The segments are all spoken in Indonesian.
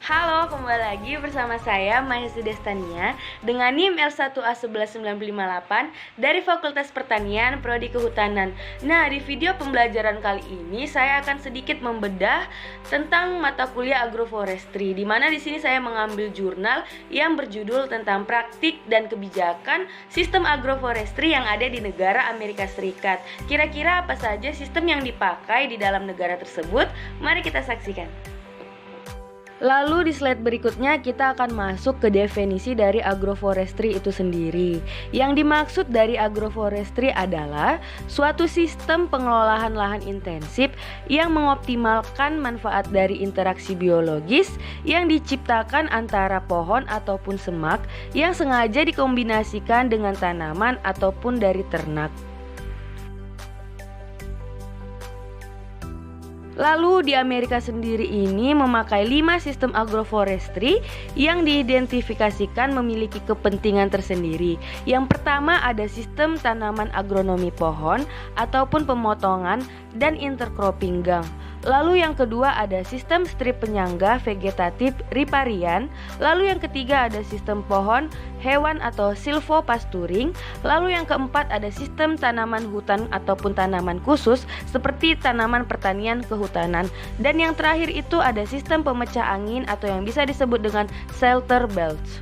Halo, kembali lagi bersama saya Mahesi Destania dengan NIM L1A11958 dari Fakultas Pertanian Prodi Kehutanan. Nah, di video pembelajaran kali ini saya akan sedikit membedah tentang mata kuliah agroforestry, di mana di sini saya mengambil jurnal yang berjudul tentang praktik dan kebijakan sistem agroforestry yang ada di negara Amerika Serikat. Kira-kira apa saja sistem yang dipakai di dalam negara tersebut? Mari kita saksikan. Lalu di slide berikutnya kita akan masuk ke definisi dari agroforestry itu sendiri. Yang dimaksud dari agroforestry adalah suatu sistem pengelolaan lahan intensif yang mengoptimalkan manfaat dari interaksi biologis yang diciptakan antara pohon ataupun semak yang sengaja dikombinasikan dengan tanaman ataupun dari ternak. Lalu di Amerika sendiri ini memakai 5 sistem agroforestry yang diidentifikasikan memiliki kepentingan tersendiri. Yang pertama ada sistem tanaman agronomi pohon ataupun pemotongan dan intercropping gang. Lalu yang kedua ada sistem strip penyangga vegetatif riparian. Lalu yang ketiga ada sistem pohon hewan atau silvopasturing. Lalu yang keempat ada sistem tanaman hutan ataupun tanaman khusus seperti tanaman pertanian kehutanan. Dan yang terakhir itu ada sistem pemecah angin atau yang bisa disebut dengan shelter belts.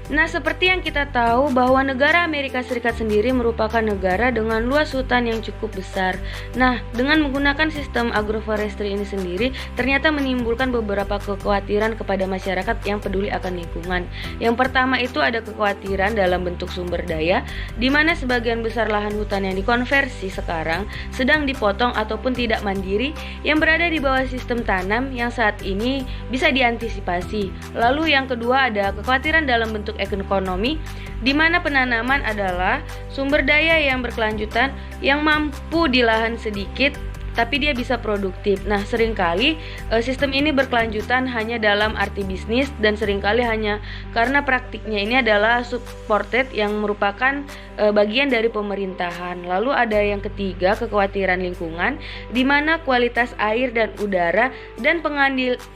Nah, seperti yang kita tahu bahwa negara Amerika Serikat sendiri merupakan negara dengan luas hutan yang cukup besar. Nah, dengan menggunakan sistem agroforestry ini sendiri ternyata menimbulkan beberapa kekhawatiran kepada masyarakat yang peduli akan lingkungan. Yang pertama itu ada kekhawatiran dalam bentuk sumber daya, di mana sebagian besar lahan hutan yang dikonversi sekarang sedang dipotong ataupun tidak mandiri yang berada di bawah sistem tanam yang saat ini bisa diantisipasi. Lalu yang kedua ada kekhawatiran dalam bentuk ekonomi, di mana penanaman adalah sumber daya yang berkelanjutan yang mampu di lahan sedikit tapi dia bisa produktif. Nah, seringkali sistem ini berkelanjutan hanya dalam arti bisnis dan seringkali hanya karena praktiknya ini adalah supported yang merupakan bagian dari pemerintahan. Lalu ada yang ketiga, kekhawatiran lingkungan, di mana kualitas air dan udara dan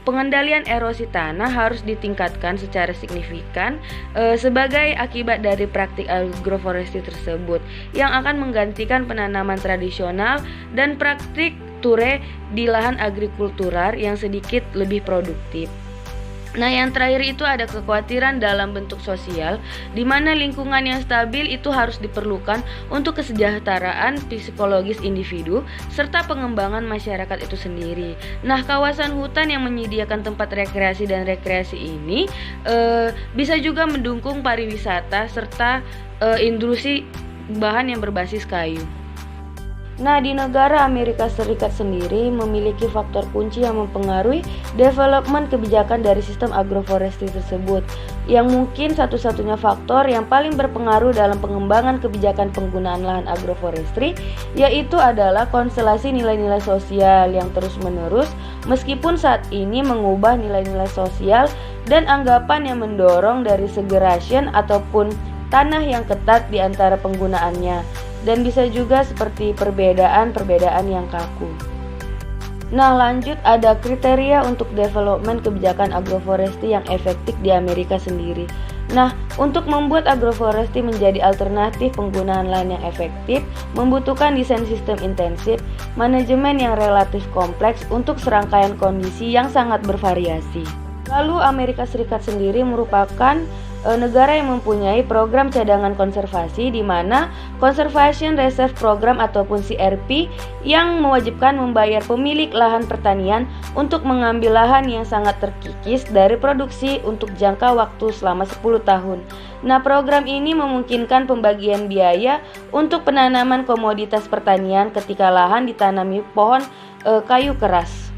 pengendalian erosi tanah harus ditingkatkan secara signifikan sebagai akibat dari praktik agroforestry tersebut yang akan menggantikan penanaman tradisional dan praktik ture di lahan agrikultural yang sedikit lebih produktif. Nah, yang terakhir itu ada kekhawatiran dalam bentuk sosial, di mana lingkungan yang stabil itu harus diperlukan untuk kesejahteraan psikologis individu serta pengembangan masyarakat itu sendiri. Nah, kawasan hutan yang menyediakan tempat rekreasi dan rekreasi ini bisa juga mendukung pariwisata serta industri bahan yang berbasis kayu. Nah, di negara Amerika Serikat sendiri memiliki faktor kunci yang mempengaruhi development kebijakan dari sistem agroforestry tersebut, yang mungkin satu-satunya faktor yang paling berpengaruh dalam pengembangan kebijakan penggunaan lahan agroforestry yaitu adalah konstelasi nilai-nilai sosial yang terus-menerus meskipun saat ini mengubah nilai-nilai sosial dan anggapan yang mendorong dari segregation ataupun tanah yang ketat di antara penggunaannya, dan bisa juga seperti perbedaan yang kaku. Nah, lanjut ada kriteria untuk development kebijakan agroforestry yang efektif di Amerika sendiri. Nah, untuk membuat agroforestry menjadi alternatif penggunaan lahan yang efektif, membutuhkan desain sistem intensif, manajemen yang relatif kompleks untuk serangkaian kondisi yang sangat bervariasi. Lalu Amerika Serikat sendiri merupakan negara yang mempunyai program cadangan konservasi, di mana Conservation Reserve Program ataupun CRP yang mewajibkan membayar pemilik lahan pertanian untuk mengambil lahan yang sangat terkikis dari produksi untuk jangka waktu selama 10 tahun. Nah, program ini memungkinkan pembagian biaya untuk penanaman komoditas pertanian ketika lahan ditanami pohon kayu keras.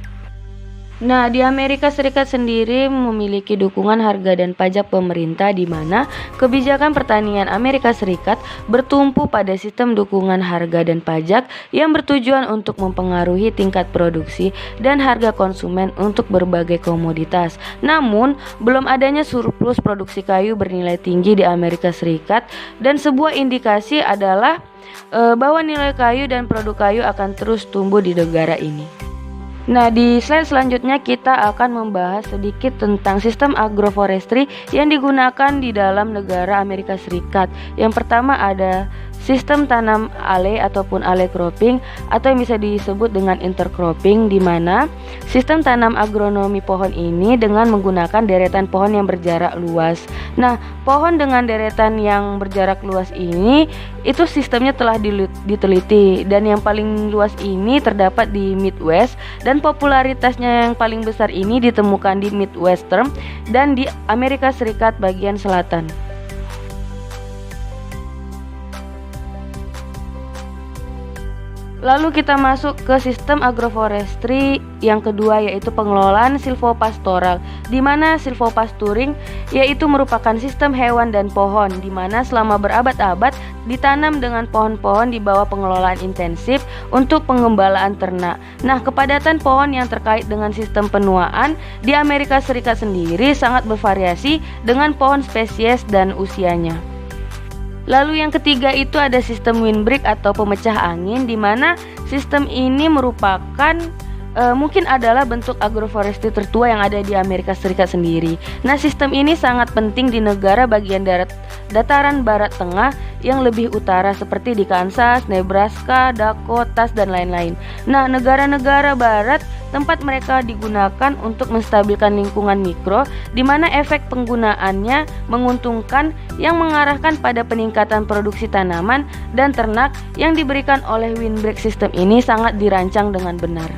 Nah, di Amerika Serikat sendiri memiliki dukungan harga dan pajak pemerintah, di mana kebijakan pertanian Amerika Serikat bertumpu pada sistem dukungan harga dan pajak yang bertujuan untuk mempengaruhi tingkat produksi dan harga konsumen untuk berbagai komoditas. Namun, belum adanya surplus produksi kayu bernilai tinggi di Amerika Serikat, dan sebuah indikasi adalah bahwa nilai kayu dan produk kayu akan terus tumbuh di negara ini. Nah, di slide selanjutnya kita akan membahas sedikit tentang sistem agroforestry yang digunakan di dalam negara Amerika Serikat. Yang pertama ada sistem tanam ale ataupun ale cropping atau yang bisa disebut dengan intercropping, di mana sistem tanam agronomi pohon ini dengan menggunakan deretan pohon yang berjarak luas. Nah, pohon dengan deretan yang berjarak luas ini itu sistemnya telah diteliti, dan yang paling luas ini terdapat di Midwest, dan popularitasnya yang paling besar ini ditemukan di Midwestern dan di Amerika Serikat bagian selatan. Lalu kita masuk ke sistem agroforestry yang kedua, yaitu pengelolaan silvopastoral, di mana silvopasturing yaitu merupakan sistem hewan dan pohon di mana selama berabad-abad ditanam dengan pohon-pohon di bawah pengelolaan intensif untuk pengembalaan ternak. Nah, kepadatan pohon yang terkait dengan sistem penuaan di Amerika Serikat sendiri sangat bervariasi dengan pohon spesies dan usianya. Lalu yang ketiga itu ada sistem windbreak atau pemecah angin, di mana sistem ini merupakan mungkin adalah bentuk agroforestry tertua yang ada di Amerika Serikat sendiri. Nah, sistem ini sangat penting di negara bagian dataran barat tengah yang lebih utara seperti di Kansas, Nebraska, Dakota, dan lain-lain. Nah, negara-negara barat tempat mereka digunakan untuk menstabilkan lingkungan mikro, di mana efek penggunaannya menguntungkan yang mengarahkan pada peningkatan produksi tanaman dan ternak yang diberikan oleh windbreak system ini sangat dirancang dengan benar.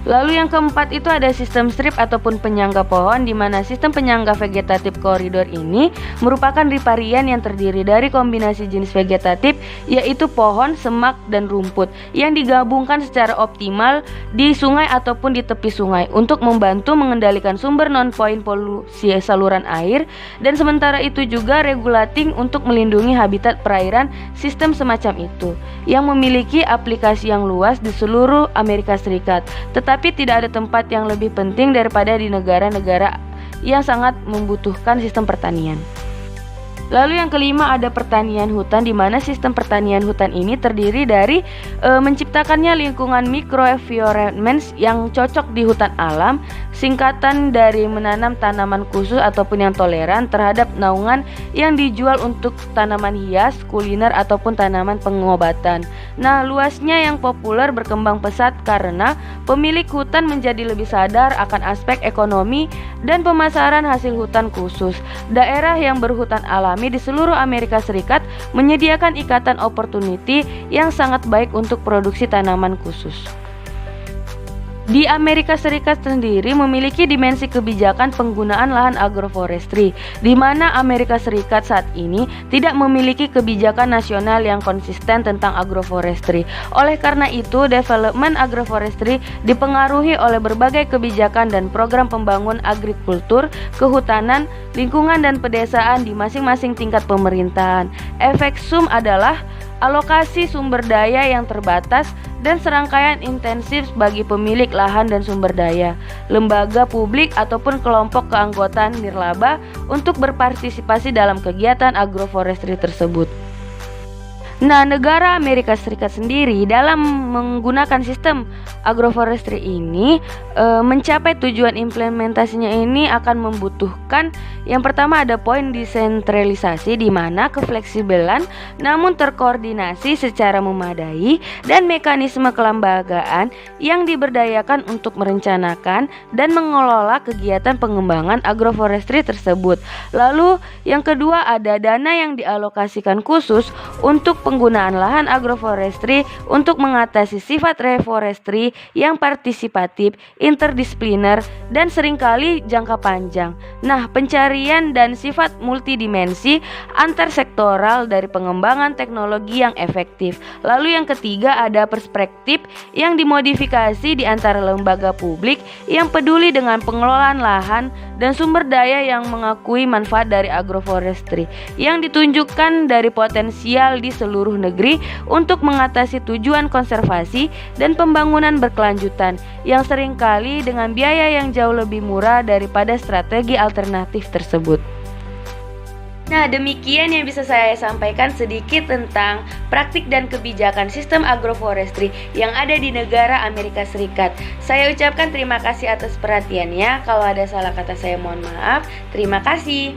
Lalu yang keempat itu ada sistem strip ataupun penyangga pohon, di mana sistem penyangga vegetatif koridor ini merupakan riparian yang terdiri dari kombinasi jenis vegetatif, yaitu pohon, semak, dan rumput yang digabungkan secara optimal di sungai ataupun di tepi sungai untuk membantu mengendalikan sumber non-point polusi saluran air, dan sementara itu juga regulating untuk melindungi habitat perairan. Sistem semacam itu yang memiliki aplikasi yang luas di seluruh Amerika Serikat, tapi tidak ada tempat yang lebih penting daripada di negara-negara yang sangat membutuhkan sistem pertanian. Lalu yang kelima ada pertanian hutan, di mana sistem pertanian hutan ini terdiri dari menciptakannya lingkungan microenvironments yang cocok di hutan alam, singkatan dari menanam tanaman khusus ataupun yang toleran terhadap naungan yang dijual untuk tanaman hias, kuliner ataupun tanaman pengobatan. Nah, luasnya yang populer berkembang pesat karena pemilik hutan menjadi lebih sadar akan aspek ekonomi dan pemasaran hasil hutan khusus. Daerah yang berhutan alami di seluruh Amerika Serikat menyediakan ikatan opportunity yang sangat baik untuk produksi tanaman khusus. Di Amerika Serikat sendiri memiliki dimensi kebijakan penggunaan lahan agroforestry, di mana Amerika Serikat saat ini tidak memiliki kebijakan nasional yang konsisten tentang agroforestry. Oleh karena itu, development agroforestry dipengaruhi oleh berbagai kebijakan dan program pembangunan agrikultur, kehutanan, lingkungan, dan pedesaan di masing-masing tingkat pemerintahan. Efek sum adalah alokasi sumber daya yang terbatas dan serangkaian intensif bagi pemilik lahan dan sumber daya, lembaga publik ataupun kelompok keanggotaan nirlaba untuk berpartisipasi dalam kegiatan agroforestry tersebut. Nah, negara Amerika Serikat sendiri dalam menggunakan sistem agroforestry ini mencapai tujuan implementasinya ini akan membutuhkan yang pertama ada poin desentralisasi, di mana kefleksibelan namun terkoordinasi secara memadai dan mekanisme kelembagaan yang diberdayakan untuk merencanakan dan mengelola kegiatan pengembangan agroforestry tersebut. Lalu yang kedua ada dana yang dialokasikan khusus untuk penggunaan lahan agroforestry untuk mengatasi sifat reforestry yang partisipatif, interdisipliner, dan seringkali jangka panjang. Nah, pencarian dan sifat multidimensi antarsektoral dari pengembangan teknologi yang efektif. Lalu yang ketiga ada perspektif yang dimodifikasi di antara lembaga publik yang peduli dengan pengelolaan lahan dan sumber daya yang mengakui manfaat dari agroforestry yang ditunjukkan dari potensial di seluruh negeri untuk mengatasi tujuan konservasi dan pembangunan berkelanjutan yang seringkali dengan biaya yang jauh lebih murah daripada strategi alternatif tersebut. Nah, demikian yang bisa saya sampaikan sedikit tentang praktik dan kebijakan sistem agroforestry yang ada di negara Amerika Serikat. Saya ucapkan terima kasih atas perhatiannya. Kalau ada salah kata saya mohon maaf. Terima kasih.